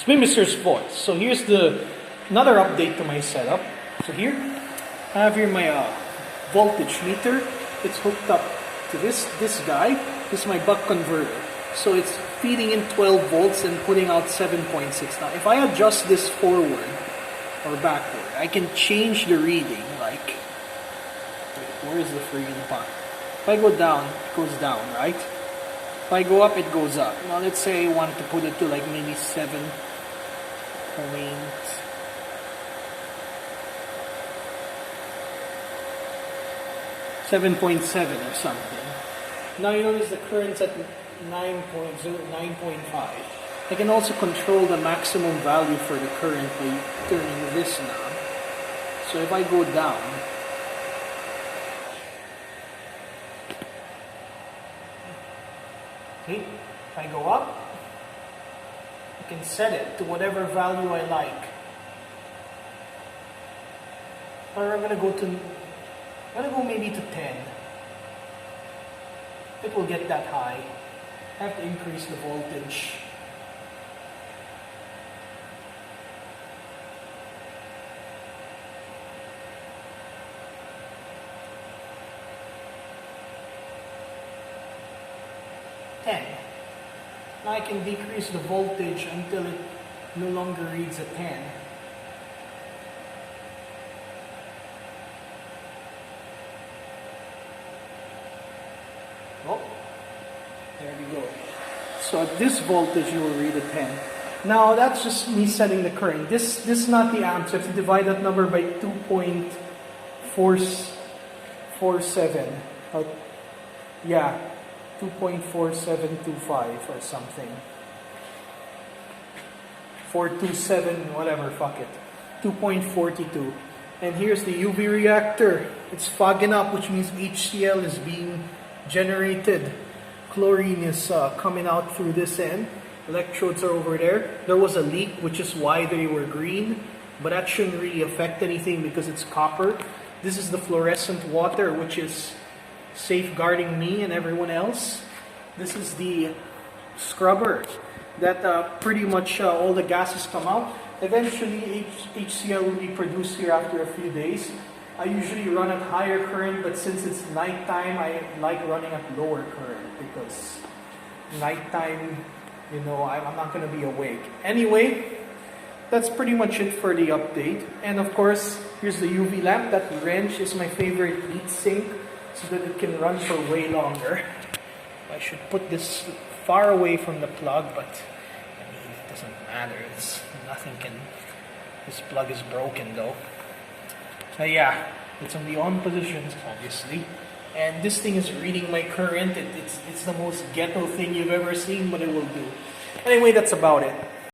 Mimister's voice. So here's another update to my setup. So here, I have here my voltage meter. It's hooked up to this guy. This is my buck converter. So it's feeding in 12 volts and putting out 7.6. Now, if I adjust this forward or backward, I can change the reading. Like, wait, where is the friggin' pot? If I go down, it goes down, right? If I go up, it goes up. Now, let's say I want to put it to like maybe 7.7 or something. Now you notice the current's at 9.0, 9.5. I can also control the maximum value for the current by turning this knob. So if I go down, okay, if I go up, I can set it to whatever value I like. Or I'm gonna go maybe to 10. It will get that high. I have to increase the voltage. Now I can decrease the voltage until it no longer reads a 10. Oh, there we go. So at this voltage you will read a 10. Now that's just me setting the current. This is not the amps. You have to divide that number by 2.447. Yeah. 2.4725 or something. 427, whatever, fuck it. 2.42. And here's the UV reactor. It's fogging up, which means HCl is being generated. Chlorine is coming out through this end. Electrodes are over there. There was a leak, which is why they were green. But that shouldn't really affect anything because it's copper. This is the fluorescent water, which is safeguarding me and everyone else. This is the scrubber that pretty much all the gases come out. Eventually HCl will be produced here after a few days. I usually run at higher current, but since it's nighttime, I like running at lower current because nighttime, you know, I'm not going to be awake. Anyway, that's pretty much it for the update. And of course, here's the UV lamp. That wrench is my favorite heat sink, so that it can run for way longer. I should put this far away from the plug, but I mean, it doesn't matter. This plug is broken though. So yeah, it's on the on positions, obviously. And this thing is reading my current. It's the most ghetto thing you've ever seen, but it will do. Anyway, that's about it.